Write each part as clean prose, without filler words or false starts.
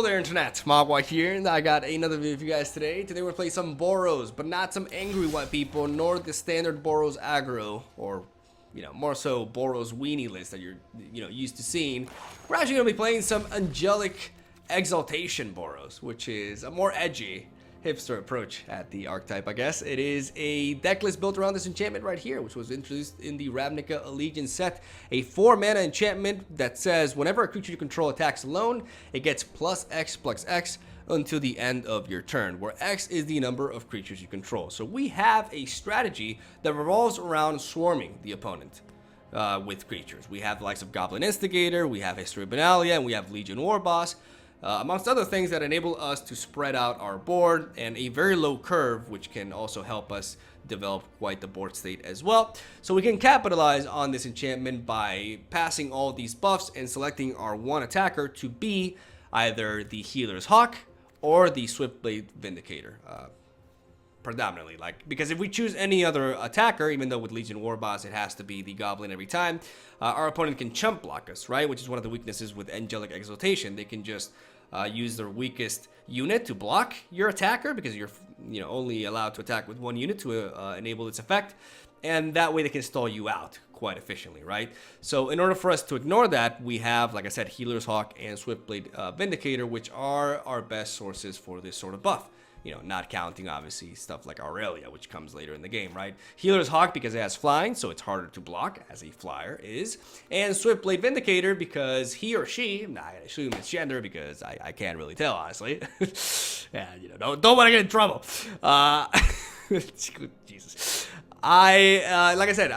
Hello there, Internet. Mogwai here, and I got another video for you guys today. Today we're playing some Boros, but not some angry white people, nor the standard Boros aggro, or, more so Boros weenie list that you're, used to seeing. We're actually going to be playing some Angelic Exaltation Boros, which is a more edgy, hipster approach at the archetype, I guess. It is a deck list built around this enchantment right here, which was introduced in the Ravnica Allegiance set. A 4-mana enchantment that says whenever a creature you control attacks alone, it gets +X/+X until the end of your turn, where X is the number of creatures you control. So we have a strategy that revolves around swarming the opponent with creatures. We have the likes of Goblin Instigator, we have History of Benalia, and we have Legion Warboss. Amongst other things that enable us to spread out our board, and a very low curve, which can also help us develop quite the board state as well. So we can capitalize on this enchantment by passing all these buffs and selecting our one attacker to be either the Healer's Hawk or the Swiftblade Vindicator. Predominantly, because if we choose any other attacker, even though with Legion Warboss it has to be the Goblin every time, our opponent can chump block us, right? Which is one of the weaknesses with Angelic Exaltation. They can just use their weakest unit to block your attacker, because you're only allowed to attack with one unit to enable its effect, and that way they can stall you out quite efficiently, right? So in order for us to ignore that, we have, like I said, Healer's Hawk and Swiftblade Vindicator, which are our best sources for this sort of buff. Not counting, obviously, stuff like Aurelia, which comes later in the game, right? Healer's Hawk because it has flying, so it's harder to block, as a flyer is. And Swiftblade Vindicator because he or she, I assume it's gender because I can't really tell, honestly. Yeah, don't want to get in trouble. Jesus. Like I said,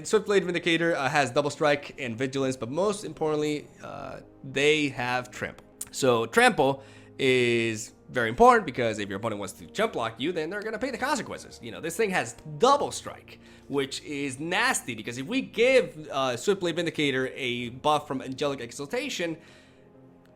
Swiftblade Vindicator has double strike and vigilance, but most importantly, they have trample. So trample is very important because if your opponent wants to jump block you, then they're going to pay the consequences. This thing has double strike, which is nasty because if we give Swiftblade Vindicator a buff from Angelic Exaltation,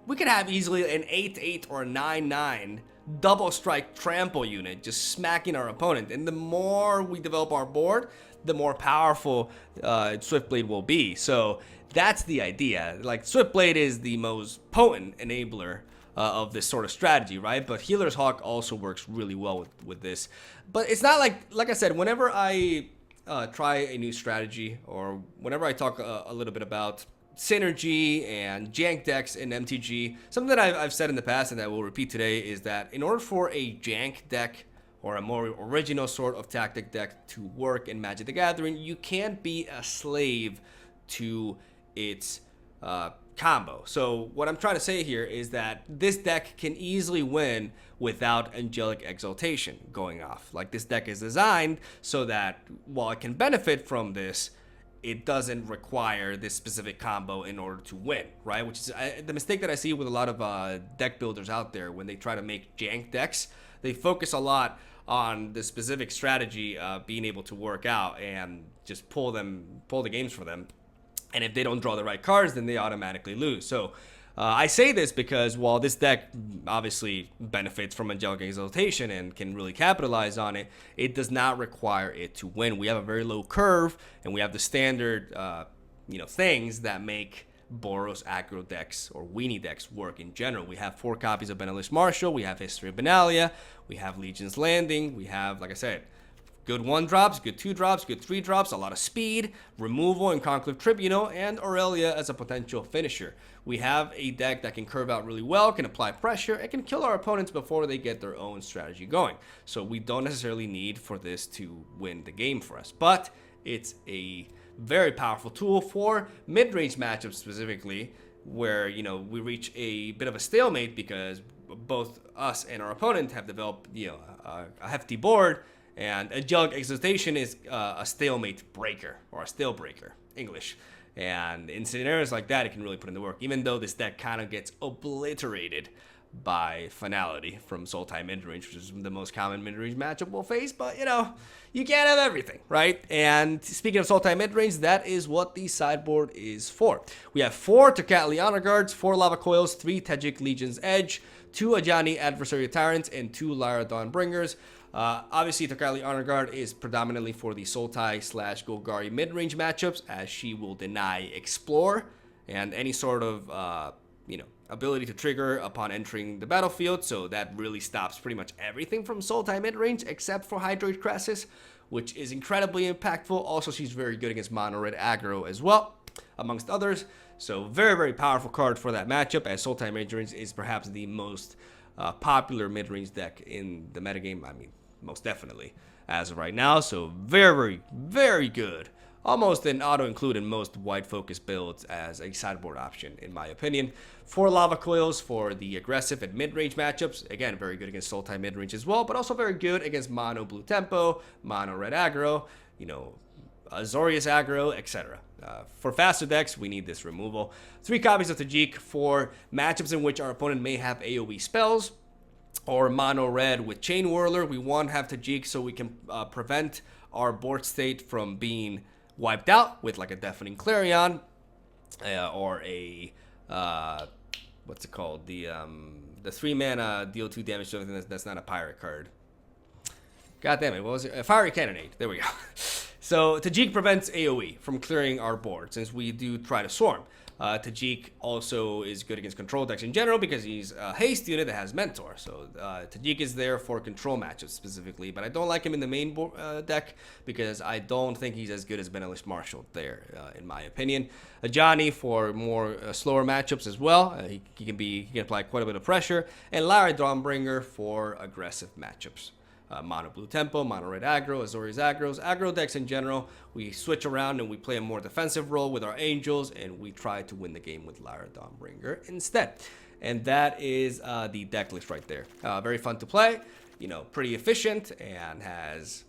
we could have easily an 8/8 or 9/9 double strike trample unit just smacking our opponent. And the more we develop our board, the more powerful Swiftblade will be. So that's the idea. Swiftblade is the most potent enabler of this sort of strategy, right? But Healer's Hawk also works really well with this. But it's not like I said, whenever I try a new strategy, or whenever I talk a little bit about synergy and jank decks in MTG, something that I've said in the past and that we'll repeat today is that in order for a jank deck or a more original sort of tactic deck to work in Magic the Gathering, you can't be a slave to its combo. So what I'm trying to say here is that this deck can easily win without Angelic Exaltation going off. This deck is designed so that while it can benefit from this, it doesn't require this specific combo in order to win, right? Which is the mistake that I see with a lot of deck builders out there when they try to make jank decks. They focus a lot on the specific strategy being able to work out and just pull the games for them. And if they don't draw the right cards, then they automatically lose. So I say this because while this deck obviously benefits from Angelic Exaltation and can really capitalize on it, it does not require it to win. We have a very low curve, and we have the standard, things that make Boros aggro decks or weenie decks work in general. We have 4 copies of Benalish Marshal, we have History of Benalia, we have Legion's Landing, we have, like I said, good 1-drops, good 2-drops, good 3-drops, a lot of speed, removal and Conclave Tribunal, and Aurelia as a potential finisher. We have a deck that can curve out really well, can apply pressure, and can kill our opponents before they get their own strategy going. So we don't necessarily need for this to win the game for us. But it's a very powerful tool for mid-range matchups specifically, where, we reach a bit of a stalemate because both us and our opponent have developed, a hefty board. And Angelic Exaltation is a stalemate breaker, or a stale breaker, English. And in scenarios like that, it can really put in the work, even though this deck kind of gets obliterated by Finality from Sultai midrange, which is the most common midrange matchup we'll face. But, you can't have everything, right? And speaking of Sultai midrange, that is what the sideboard is for. We have 4 Tocatli Honor Guards, 4 Lava Coils, 3 Tejik Legion's Edge, 2 Ajani Adversary Tyrants, and 2 Lyra Dawnbringers. Obviously, Tocatli Honor Guard is predominantly for the Sultai/Golgari mid-range matchups, as she will deny Explore and any sort of ability to trigger upon entering the battlefield, so that really stops pretty much everything from Sultai mid-range except for Hydroid Crassus, which is incredibly impactful. Also, she's very good against mono red aggro as well, amongst others. So very, very powerful card for that matchup, as Sultai mid-range is perhaps the most popular mid-range deck in the metagame. I mean, most definitely as of right now. So very, very, very good. Almost an auto-include in most wide-focused builds as a sideboard option, in my opinion. 4 Lava Coils for the aggressive and mid-range matchups. Again, very good against Sultai mid-range as well, but also very good against mono blue tempo, mono red aggro, you know, Azorius aggro, etc. For faster decks, we need this removal. 3 copies of Tajik for matchups in which our opponent may have AoE spells, or mono red with Chain Whirler. We want to have Tajik so we can prevent our board state from being wiped out with like a Deafening Clarion, or a what's it called, the 3-mana deal 2 damage to everything that's not a pirate card. God damn it, what was it? A Fiery Cannonade. There we go. So Tajik prevents AoE from clearing our board since we do try to swarm. Tajik also is good against control decks in general because he's a haste unit that has Mentor. So Tajik is there for control matchups specifically, but I don't like him in the main deck because I don't think he's as good as Benelish Marshall there, in my opinion. Ajani for more slower matchups as well. He can apply quite a bit of pressure, and Lara Dawnbringer for aggressive matchups. Mono blue tempo, mono red aggro, Azorius aggros, aggro decks in general. We switch around and we play a more defensive role with our angels, and we try to win the game with Lara Dawnbringer instead. And that is the deck list right there. Very fun to play, you know, pretty efficient, and has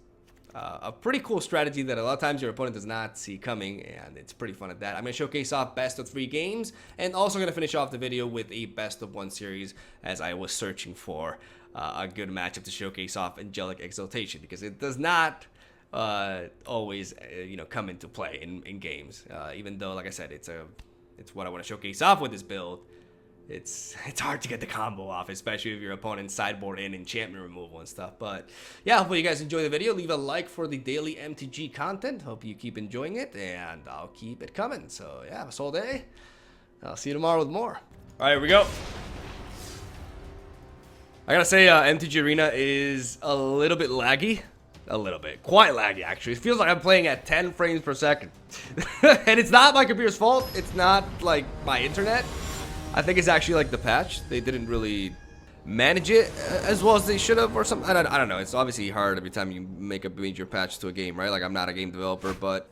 a pretty cool strategy that a lot of times your opponent does not see coming, and it's pretty fun at that. I'm going to showcase off best of 3 games, and also going to finish off the video with a best of 1 series, as I was searching for a good matchup to showcase off Angelic Exaltation, because it does not always you know, come into play in games, even though, like I said, it's what I want to showcase off with this build. It's hard to get the combo off, especially if your opponent's sideboard in enchantment removal and stuff. But yeah, hopefully you guys enjoy the video. Leave a like for the daily MTG content. Hope you keep enjoying it, and I'll keep it coming. So yeah, have a solid day. I'll see you tomorrow with more. All right, here we go. I gotta say, MTG Arena is a little bit laggy. A little bit. Quite laggy, actually. It feels like I'm playing at 10 frames per second. And it's not my computer's fault. It's not, like, my internet. I think it's actually, like, the patch. They didn't really manage it as well as they should have or something. I don't know. It's obviously hard every time you make a major patch to a game, right? Like, I'm not a game developer, but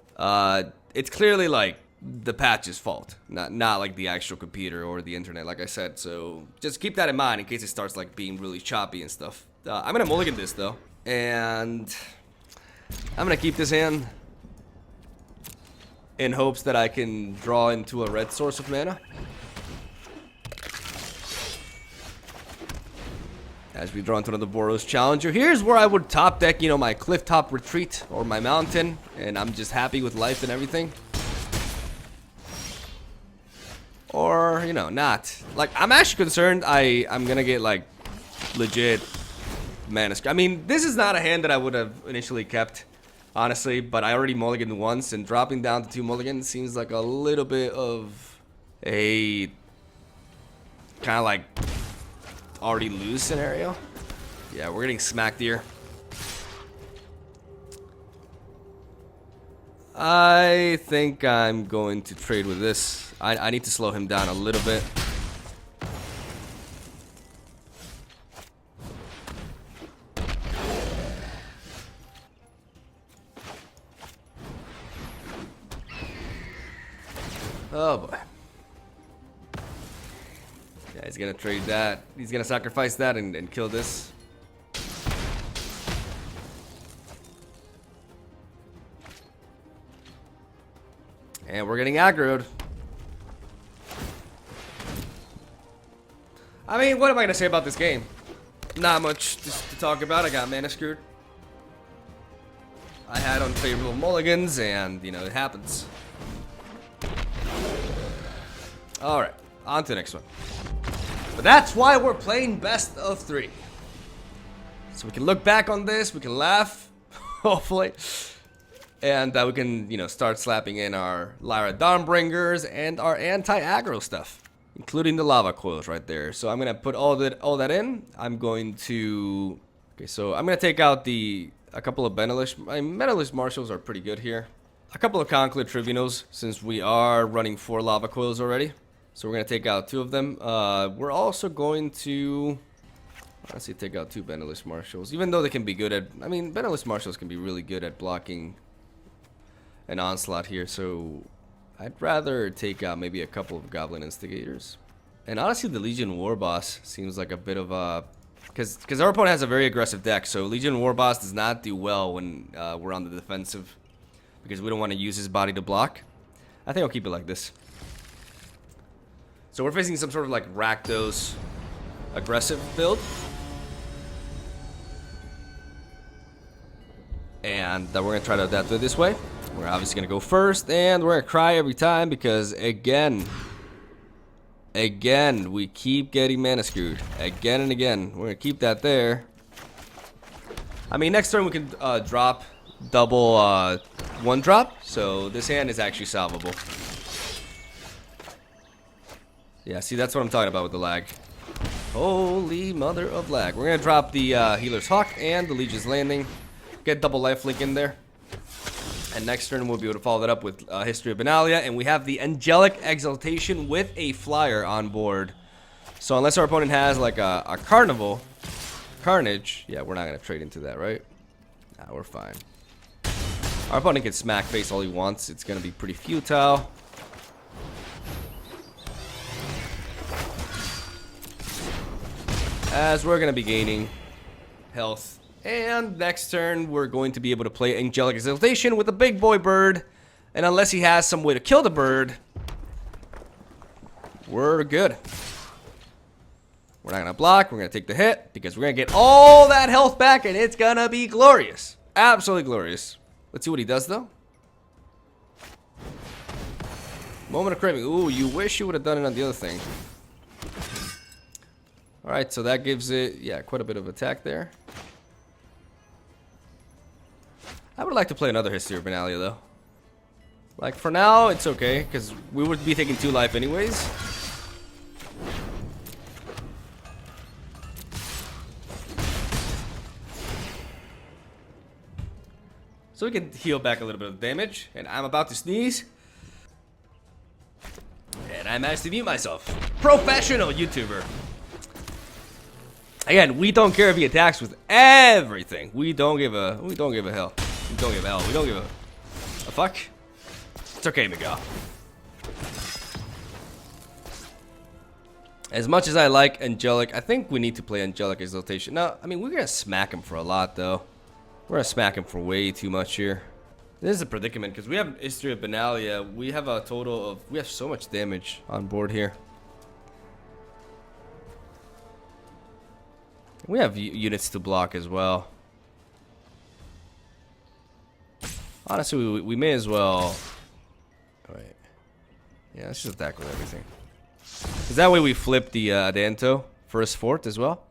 it's clearly, like, the patch's fault, not like the actual computer or the internet, like I said. So just keep that in mind in case it starts like being really choppy and stuff. I'm gonna mulligan this though, and I'm gonna keep this hand in hopes that I can draw into a red source of mana. As we draw into another Boros Challenger. Here's where I would top deck, you know, my Clifftop Retreat or my Mountain, and I'm just happy with life and everything. Or, you know, not. Like, I'm actually concerned I'm gonna get, like, legit mana. I mean, this is not a hand that I would have initially kept, honestly, but I already mulliganed once, and dropping down to 2 mulligans seems like a little bit of a kind of like already lose scenario. Yeah, we're getting smacked here. I think I'm going to trade with this. I need to slow him down a little bit. Oh boy. Yeah, he's gonna trade that. He's gonna sacrifice that and kill this. And we're getting aggroed. I mean, what am I gonna say about this game? Not much just to talk about. I got mana screwed. I had unfavorable mulligans, and you know, it happens. Alright, on to the next one. But that's why we're playing best of 3. So we can look back on this, we can laugh, hopefully. And we can, you know, start slapping in our Lara Dawnbringers and our anti-aggro stuff. including the lava coils right there. So I'm gonna put all that in. I'm going to so I'm gonna take out a couple of Benelish. My Benelish Marshals are pretty good here. A couple of Conclave Tribunos, since we are running 4 lava coils already. So we're gonna take out 2 of them. We're also going to honestly take out 2 Benelish Marshals, even though they can be good at. I mean, Benelish Marshals can be really good at blocking an onslaught here. So I'd rather take out maybe a couple of Goblin Instigators. And honestly, the Legion War Boss seems like a bit of a... Because our opponent has a very aggressive deck, so Legion War Boss does not do well when we're on the defensive. Because we don't want to use his body to block. I think I'll keep it like this. So we're facing some sort of like Rakdos aggressive build. And we're going to try to adapt it this way. We're obviously going to go first, and we're going to cry every time because, again, we keep getting mana screwed. Again and again. We're going to keep that there. I mean, next turn we can drop double 1-drop, so this hand is actually solvable. Yeah, see, that's what I'm talking about with the lag. Holy mother of lag. We're going to drop the Healer's Hawk and the Legion's Landing. Get double lifelink in there. And next turn we'll be able to follow that up with History of Benalia. And we have the Angelic Exaltation with a flyer on board. So unless our opponent has like a Carnage, yeah, we're not going to trade into that, right? Nah, we're fine. Our opponent can smack face all he wants. It's going to be pretty futile. As we're going to be gaining health. And next turn, we're going to be able to play Angelic Exaltation with a big boy bird. And unless he has some way to kill the bird, we're good. We're not going to block. We're going to take the hit because we're going to get all that health back, and it's going to be glorious. Absolutely glorious. Let's see what he does, though. Moment of craving. Ooh, you wish you would have done it on the other thing. Alright, so that gives it, yeah, quite a bit of attack there. I would like to play another History of Benalia, though. Like, for now, it's okay, because we would be taking 2 life anyways. So we can heal back a little bit of damage. And I'm about to sneeze. And I managed to mute myself. Professional YouTuber. Again, we don't care if he attacks with everything. We don't give a hell. We don't give a hell. We don't give a fuck. It's okay, Miguel. As much as I like Angelic, I think we need to play Angelic Exaltation. No, I mean, we're gonna smack him for a lot, though. We're gonna smack him for way too much here. This is a predicament because we have History of Benalia. We have a total of, we have so much damage on board here. We have units to block as well. Honestly, we may as well. Wait. Yeah, let's just attack with everything. Because that way we flip the Adanto first fort as well.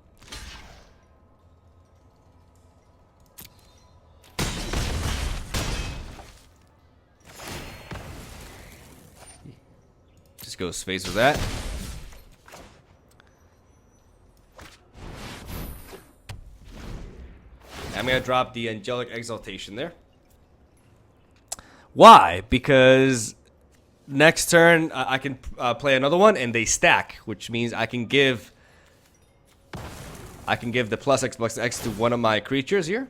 Just go space with that. I'm going to drop the Angelic Exaltation there. Why? Because next turn I can play another one and they stack, which means I can give the +X to one of my creatures here.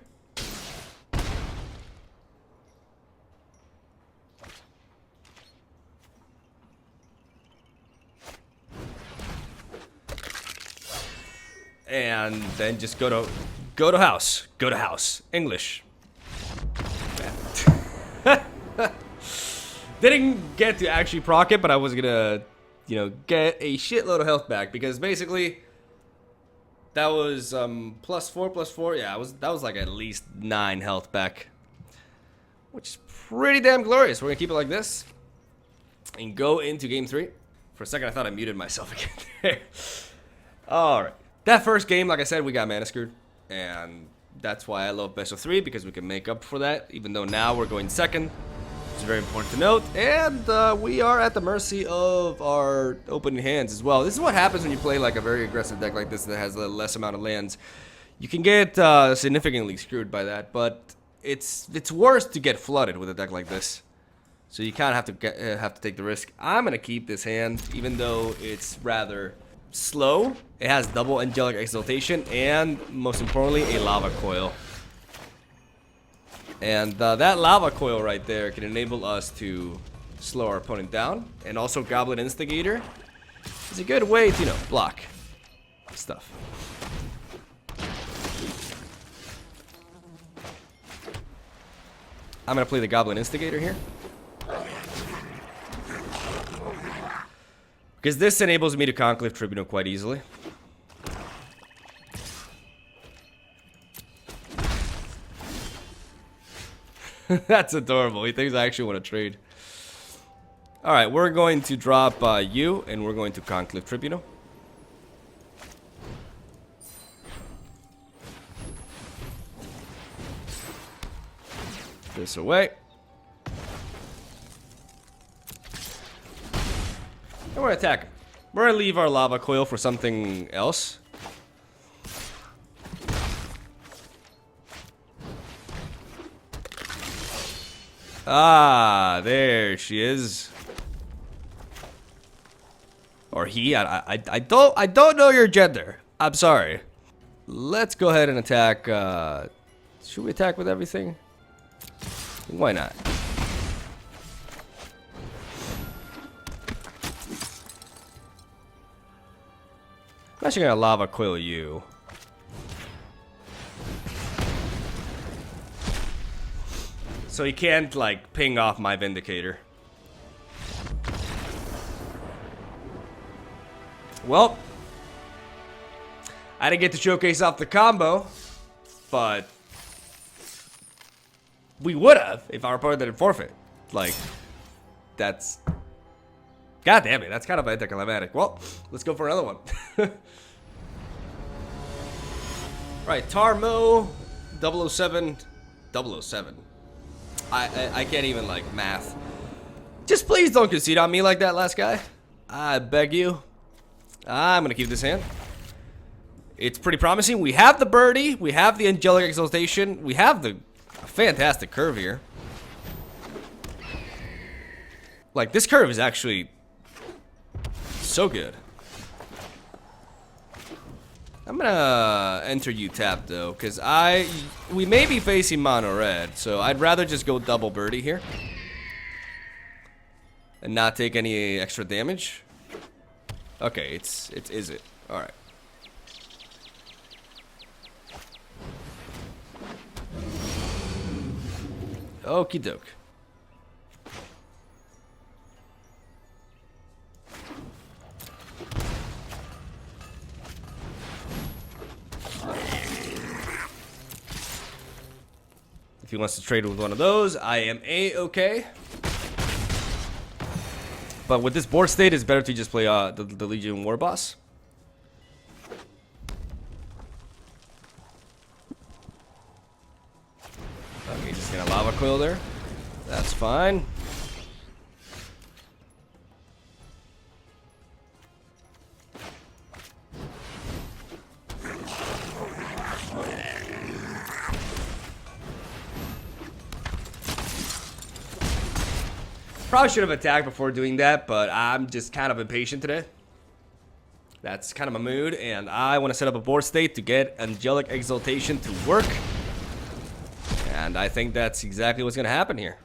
And then just go to house. English. Didn't get to actually proc it, but I was gonna, get a shitload of health back because basically that was +4/+4. Yeah, that was like at least 9 health back, which is pretty damn glorious. We're gonna keep it like this and go into game 3. For a second, I thought I muted myself again there. All right. That first game, like I said, we got mana screwed, and that's why I love best of 3, because we can make up for that, even though now we're going second. is very important to note. And we are at the mercy of our opening hands as well. This is what happens when you play like a very aggressive deck like this that has a less amount of lands. You can get significantly screwed by that, but it's worse to get flooded with a deck like this. So you kind of have to take the risk. I'm gonna keep this hand, even though it's rather slow. It has double Angelic Exaltation and, most importantly, a Lava Coil. And that Lava Coil right there can enable us to slow our opponent down. And also Goblin Instigator is a good way to, you know, block stuff. I'm gonna play the Goblin Instigator here, because this enables me to Conclave Tribunal quite easily. That's adorable. He thinks I actually want to trade. Alright, we're going to drop you, and we're going to Conclave Tribunal. This away. And we're gonna attack. We're gonna leave our Lava Coil for something else. Ah, there she is. Or he. I don't know your gender. I'm sorry. Let's go ahead and attack. Should we attack with everything? Why not? I'm actually gonna Lava Coil you. So he can't, like, ping off my Vindicator. Well, I didn't get to showcase off the combo, but we would have if our opponent didn't forfeit. Like, that's... God damn it, that's kind of anticlimactic. Well, let's go for another one. Right, Tarmo, 007, 007. I can't even, like, math. Just please don't concede on me like that, last guy. I beg you. I'm gonna keep this hand. It's pretty promising. We have the birdie. We have the Angelic Exaltation. We have the fantastic curve here. Like, this curve is actually so good. I'm gonna enter you tap though, because we may be facing mono red, so I'd rather just go double birdie here and not take any extra damage. Okay, is it? All right. Okie doke. If he wants to trade with one of those, I am A-okay. But with this board state, it's better to just play the Legion War Boss. Okay, just gonna Lava Coil there. That's fine. Probably should have attacked before doing that, but I'm just kind of impatient today. That's kind of my mood, and I want to set up a board state to get Angelic Exaltation to work. And I think that's exactly what's going to happen here.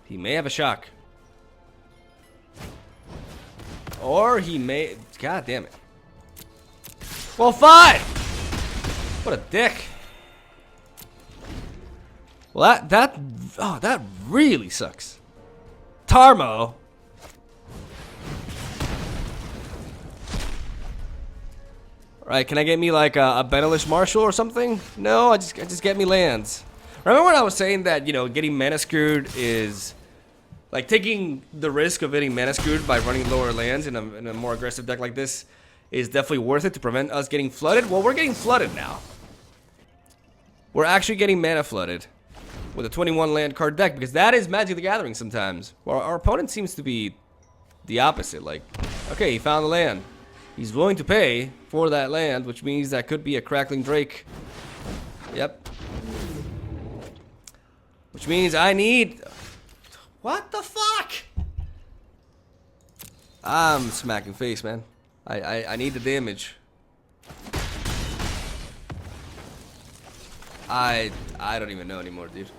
He may have a shock. Or he may... God damn it. Well, fine! What a dick. Well, that really sucks. Tarmo. Right, can I get me like a Benelish Marshal or something? No, I just get me lands. Remember when I was saying that, you know, getting mana screwed is like taking the risk of getting mana screwed by running lower lands in a more aggressive deck like this is definitely worth it to prevent us getting flooded? Well, we're getting flooded now. we're actually getting mana flooded with a 21 land card deck, because that is Magic the Gathering sometimes. Well, our opponent seems to be the opposite. Like, okay, he found the land. He's willing to pay for that land, which means that could be a Crackling Drake. Yep. Which means I need... What the fuck? I'm smacking face, man. I need the damage. I don't even know anymore, dude.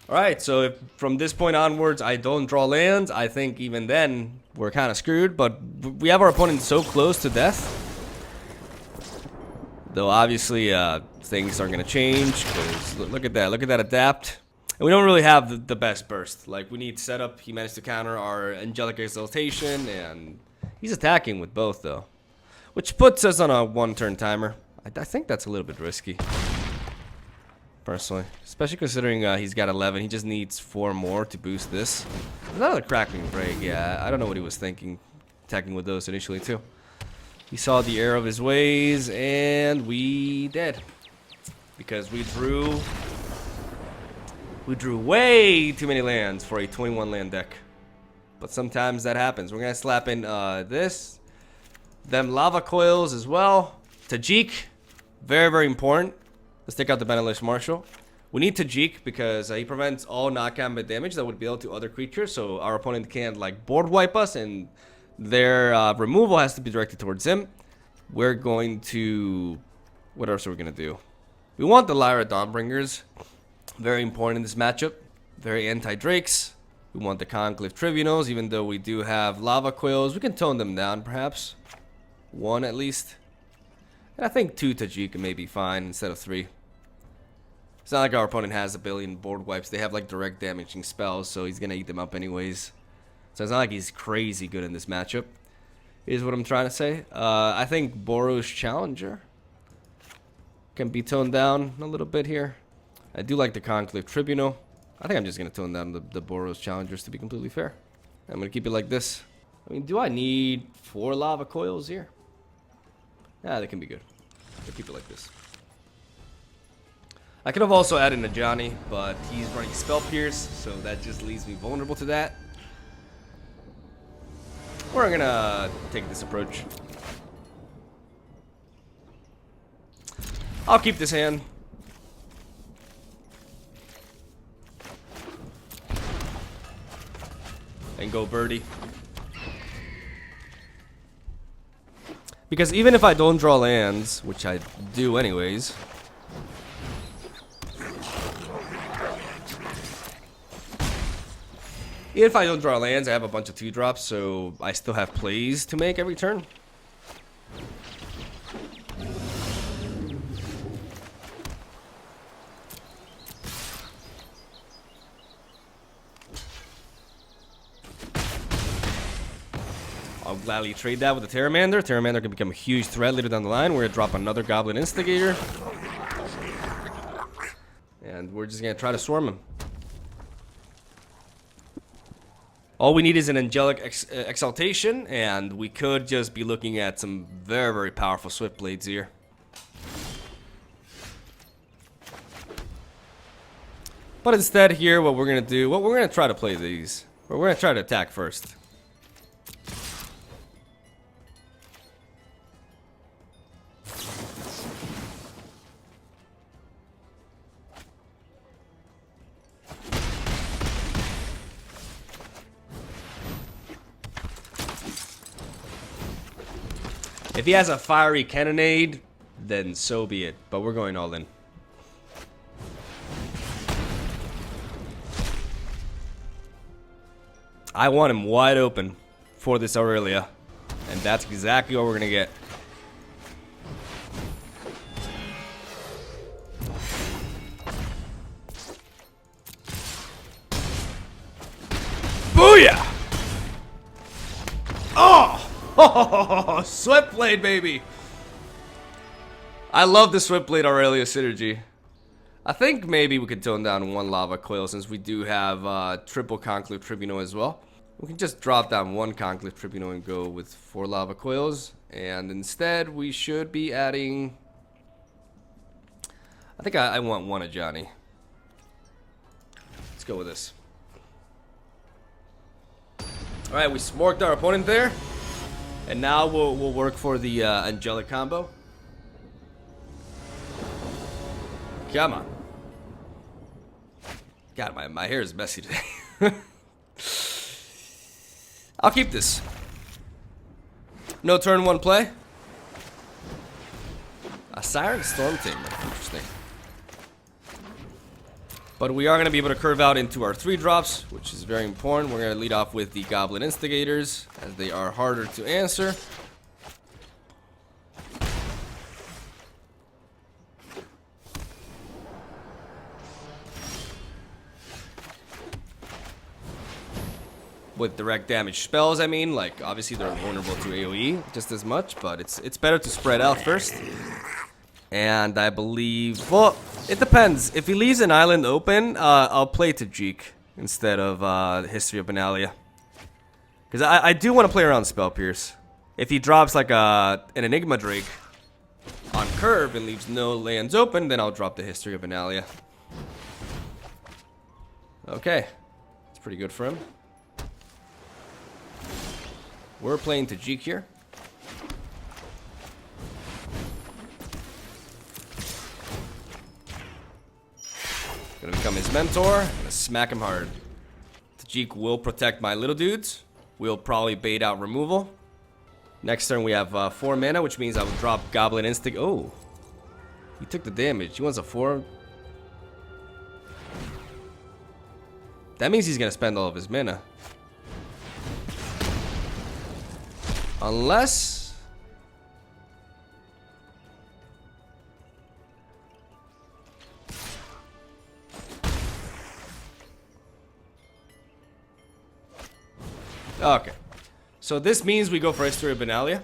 Alright, so if from this point onwards I don't draw lands, I think even then we're kind of screwed, but we have our opponent so close to death. Though obviously things are going to change, because look at that adapt. And we don't really have the best burst. Like, we need setup. He managed to counter our Angelic Exaltation, and he's attacking with both though. Which puts us on a 1-turn timer. I think that's a little bit risky. Personally, especially considering he's got 11, he just needs 4 more to boost this. Another Crackling Drake, yeah, I don't know what he was thinking, attacking with those initially too. He saw the error of his ways, and we dead because we drew way too many lands for a 21 land deck. But sometimes that happens. We're gonna slap in this, them lava coils as well. Tajik, very important. Let's take out the Benelish Marshal. We need Tajik because he prevents all knock-combat damage that would be able to other creatures, so our opponent can't like board wipe us, and their removal has to be directed towards him. We're going to... What else are we going to do? We want the Lyra Dawnbringers. Very important in this matchup. Very anti-Drakes. We want the Conclave Tribunals, even though we do have Lava Coils. We can tone them down, perhaps. 1 at least. And I think 2 Tajik may be fine instead of 3. It's not like our opponent has a billion board wipes. They have like direct damaging spells, so he's gonna eat them up anyways. So it's not like he's crazy good in this matchup, is what I'm trying to say. I think Boros Challenger can be toned down a little bit here. I do like the Conclave Tribunal. I think I'm just gonna tone down the Boros Challengers, to be completely fair. I'm gonna keep it like this. I mean, do I need 4 Lava Coils here? Yeah, they can be good. I'll keep it like this. I could have also added a Johnny, but he's running Spell Pierce, so that just leaves me vulnerable to that. We're gonna take this approach. I'll keep this hand. And go birdie. Because even if I don't draw lands, which I do anyways, if I don't draw lands, I have a bunch of 2-drops, so I still have plays to make every turn. I'll gladly trade that with the Terramander. Terramander can become a huge threat later down the line. We're going to drop another Goblin Instigator. And we're just going to try to swarm him. All we need is an Angelic Exaltation, and we could just be looking at some very powerful Swift Blades here. But instead here, what we're going to do, we're going to try to play these. We're going to try to attack first. If he has a Fiery Cannonade, then so be it. But we're going all in. I want him wide open for this Aurelia. And that's exactly what we're going to get. Booyah! Oh, Swiftblade, baby. I love the Swiftblade Aurelia synergy. I think maybe we could tone down one Lava Coil since we do have triple Conclave Tribunal as well. We can just drop down one Conclave Tribunal and go with 4 Lava Coils. And instead, we should be adding... I think I want one of Johnny. Let's go with this. Alright, we smorked our opponent there. And now we'll work for the Angelic combo. Come on. God, my hair is messy today. I'll keep this. No turn 1 play. A Siren Storm Tamer. Interesting. But we are going to be able to curve out into our 3 drops, which is very important. We're going to lead off with the Goblin Instigators, as they are harder to answer. With direct damage spells, I mean, like, obviously they're vulnerable to AoE just as much, but it's better to spread out first. And I believe, well, it depends. If he leaves an island open, I'll play Tajik instead of History of Benalia. Because I do want to play around Spell Pierce. If he drops like an Enigma Drake on curve and leaves no lands open, then I'll drop the History of Benalia. Okay, that's pretty good for him. We're playing Tajik here. Gonna become his mentor. Gonna smack him hard. Tajik will protect my little dudes. We'll probably bait out removal. Next turn we have 4 mana, which means I will drop Goblin Instinct. Oh, he took the damage. He wants a 4. That means he's gonna spend all of his mana. Unless... Okay. So this means we go for History of Benalia.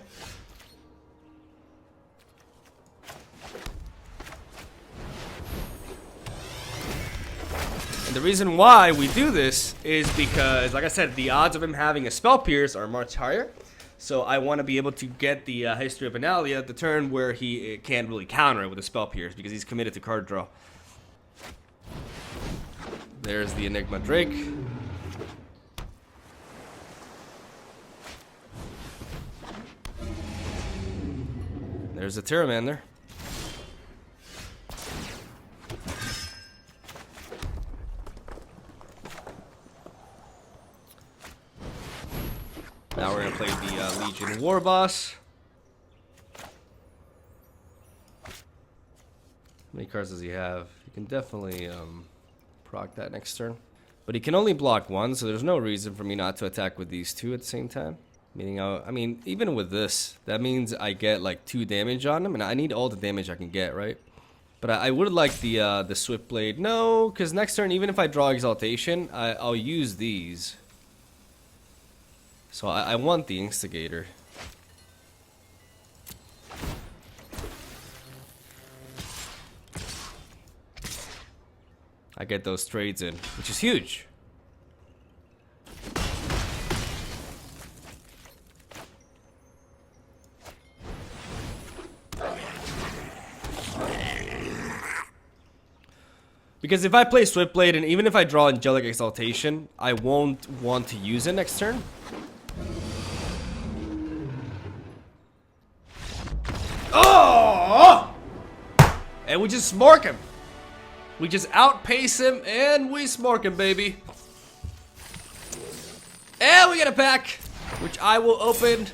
And the reason why we do this is because, like I said, the odds of him having a Spell Pierce are much higher. So I want to be able to get the History of Benalia the turn where he can't really counter it with a Spell Pierce because he's committed to card draw. There's the Enigma Drake. There's a Terramander. Now we're going to play the Legion War Boss. How many cards does he have? He can definitely proc that next turn. But he can only block 1, so there's no reason for me not to attack with these 2 at the same time. Meaning, I mean, even with this, that means I get like 2 damage on him, and I need all the damage I can get, right? But I would like the Swiftblade. No, because next turn, even if I draw Exaltation, I'll use these. So I want the Instigator. I get those trades in, which is huge. Because if I play Swiftblade and even if I draw Angelic Exaltation, I won't want to use it next turn. Oh! And we just smork him. We just outpace him and we smork him, baby. And we get a pack, which I will open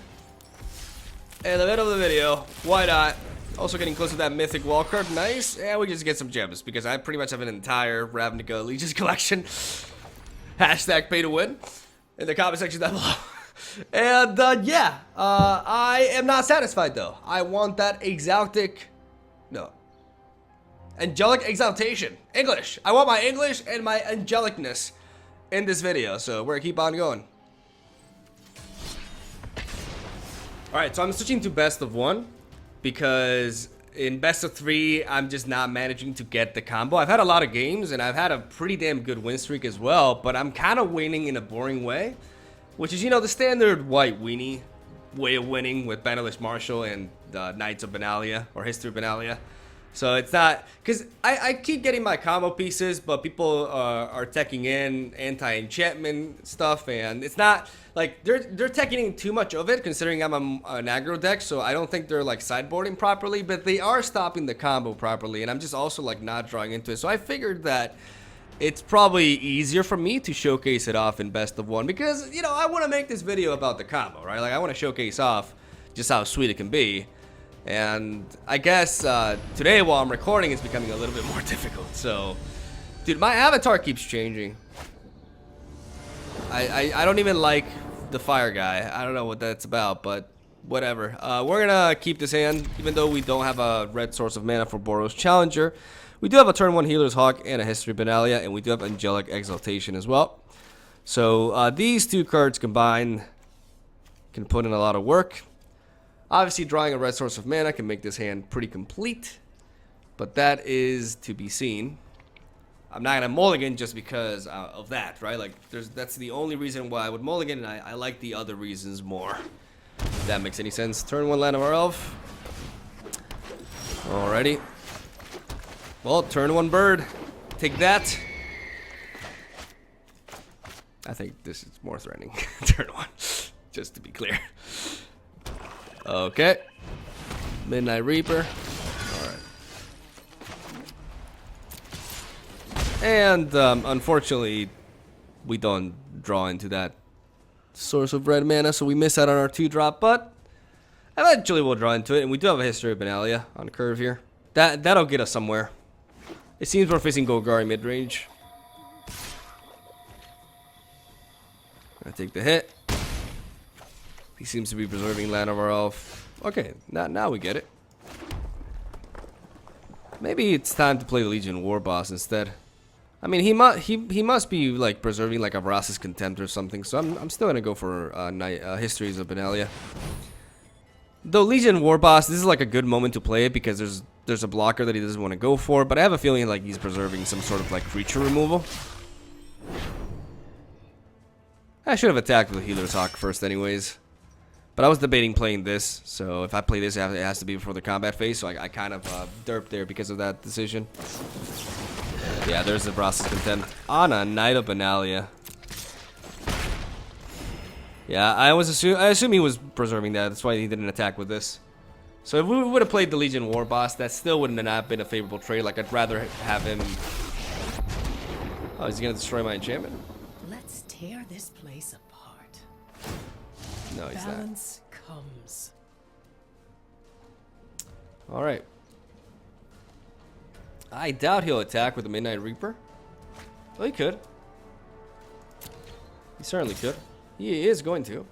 in the middle of the video. Why not? Also getting close to that mythic wall card. Nice. And we just get some gems because I pretty much have an entire Ravnica Legions collection. Hashtag pay to win in the comment section down below. And yeah, I am not satisfied though. I want that Angelic Exaltation. English. I want my English and my angelicness in this video. So we're gonna keep on going. Alright, so I'm switching to best of 1 because in best of 3, I'm just not managing to get the combo. I've had a lot of games and I've had a pretty damn good win streak as well, but I'm kind of winning in a boring way, which is, you know, the standard white weenie way of winning with Bannerless Marshal and Knights of Benalia or History of Benalia. So it's not, because I keep getting my combo pieces, but people are teching in anti-enchantment stuff, and it's not, like, they're teching in too much of it, considering I'm an aggro deck, so I don't think they're, like, sideboarding properly, but they are stopping the combo properly, and I'm just also, like, not drawing into it. So I figured that it's probably easier for me to showcase it off in best of 1, because, you know, I want to make this video about the combo, right? Like, I want to showcase off just how sweet it can be. And I guess today while I'm recording it's becoming a little bit more difficult. So, dude, my avatar keeps changing. I don't even like the fire guy. I don't know what that's about, but whatever. We're gonna keep this hand, even though we don't have a red source of mana for Boros Challenger. We do have a turn 1 Healer's Hawk and a History Benalia, and we do have Angelic Exaltation as well. So these two cards combined can put in a lot of work. Obviously, drawing a red source of mana can make this hand pretty complete, but that is to be seen. I'm not gonna mulligan just because of that, right? Like, that's the only reason why I would mulligan, and I like the other reasons more. If that makes any sense. Turn 1 Land of our Elf. Alrighty. Well, turn 1 bird. Take that. I think this is more threatening. Turn 1, just to be clear. Okay. Midnight Reaper. Alright. And unfortunately, we don't draw into that source of red mana, so we miss out on our 2-drop, but eventually we'll draw into it, and we do have a History of Benalia on curve here. That'll get us somewhere. It seems we're facing Golgari mid-range. Gonna take the hit. He seems to be preserving Land of our Elf. Okay, now we get it. Maybe it's time to play the Legion War Boss instead. I mean, he must be like preserving like a Vrasa's Contempt or something. So I'm still gonna go for Histories of Benalia. Though Legion War Boss, this is like a good moment to play it because there's a blocker that he doesn't want to go for. But I have a feeling like he's preserving some sort of like creature removal. I should have attacked with Healer's Hawk first, anyways. But I was debating playing this, so if I play this, it has to be before the combat phase, so I kind of derped there because of that decision. Yeah, there's the Vrasa's Contempt on a Knight of Benalia. Yeah, I assume he was preserving that, that's why he didn't attack with this. So if we would have played the Legion War Boss, that still wouldn't have been a favorable trade. Like, I'd rather have him... Oh, is he going to destroy my enchantment? Let's tear this place apart. No, he's not. Balance comes. Alright. I doubt he'll attack with the Midnight Reaper. Well, he could. He certainly could. He is going to.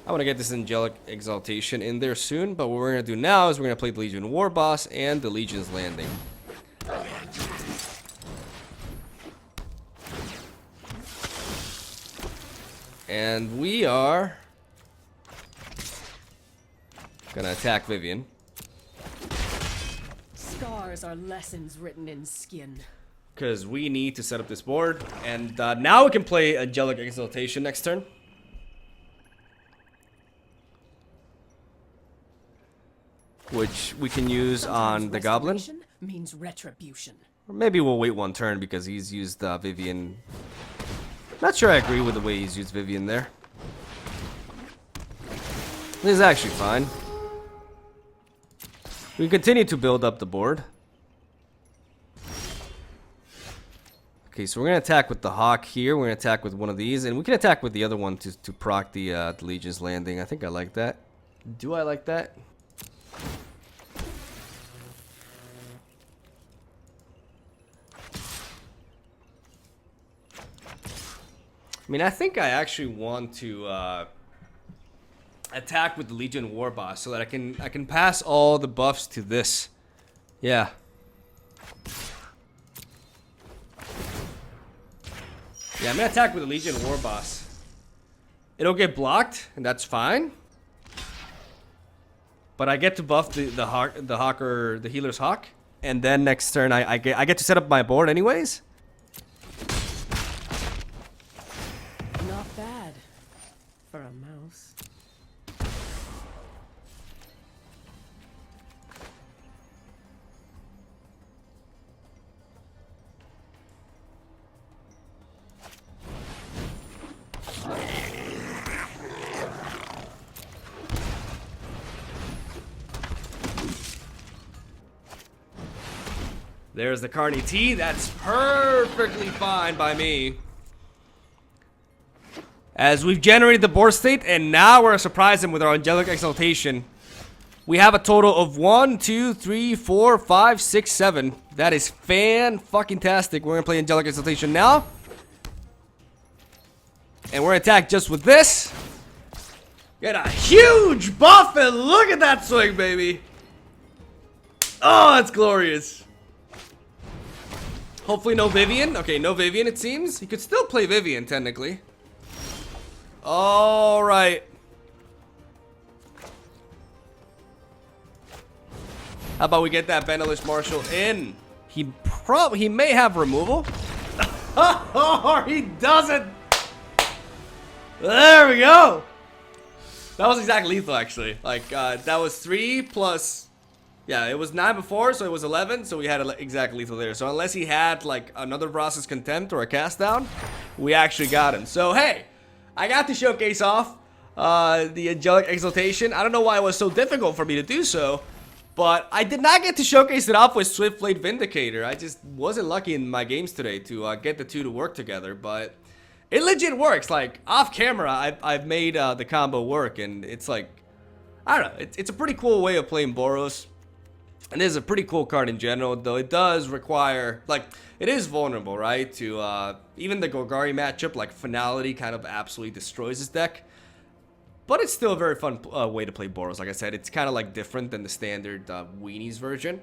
I want to get this Angelic Exaltation in there soon, but what we're going to do now is we're going to play the Legion War Boss and the Legion's Landing. And we are gonna attack Vivian. Scars are lessons written in skin. Because we need to set up this board. And now we can play Angelic Exaltation next turn. Which we can use on the Goblin. Means retribution. Or maybe we'll wait 1 turn because he's used Vivian. Not sure I agree with the way he's used Vivian there. This is actually fine. We continue to build up the board. Okay, so we're going to attack with the Hawk here. We're going to attack with one of these. And we can attack with the other one to proc the Legion's Landing. I think I like that. Do I like that? I mean, I think I actually want to attack with the Legion War Boss so that I can pass all the buffs to this. Yeah. Yeah, I'm gonna attack with the Legion War Boss. It'll get blocked, and that's fine. But I get to buff the healer's hawk, and then next turn I get to set up my board anyways. Not bad for a mouse. There's the Carney T. That's perfectly fine by me. As we've generated the board state, and now we're surprising with our Angelic Exaltation. We have a total of 1, 2, 3, 4, 5, 6, 7. That is fan-fucking-tastic. We're gonna play Angelic Exaltation now. And we're gonna attack just with this. Get a huge buff, and look at that swing, baby. Oh, that's glorious. Hopefully no Vivian. Okay, no Vivian it seems. You could still play Vivian technically. Alright. How about we get that Benelish Marshal in? He may have removal. Or he doesn't. There we go. That was exact lethal actually. Like that was 3 plus. Yeah, it was 9 before, so it was 11, so we had an exact lethal there. So unless he had, like, another Ross's Contempt or a cast down, we actually got him. So, hey, I got to showcase off the Angelic Exaltation. I don't know why it was so difficult for me to do so, but I did not get to showcase it off with Swiftblade Vindicator. I just wasn't lucky in my games today to get the two to work together, but it legit works. Like, off camera, I've made the combo work, and it's like, I don't know, it's a pretty cool way of playing Boros. And this is a pretty cool card in general, though it does require, like, it is vulnerable, right? To, even the Golgari matchup, like, Finality kind of absolutely destroys his deck. But it's still a very fun way to play Boros. Like I said, it's kind of, like, different than the standard Weenies version.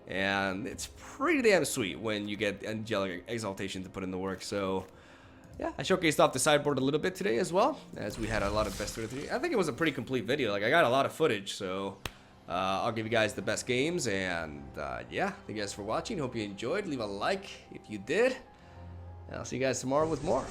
And it's pretty damn sweet when you get Angelic Exaltation to put in the work. So, yeah, I showcased off the sideboard a little bit today as well, as we had a lot of best of the. I think it was a pretty complete video. Like, I got a lot of footage, so I'll give you guys the best games, and yeah, thank you guys for watching. Hope you enjoyed. Leave a like if you did, and I'll see you guys tomorrow with more.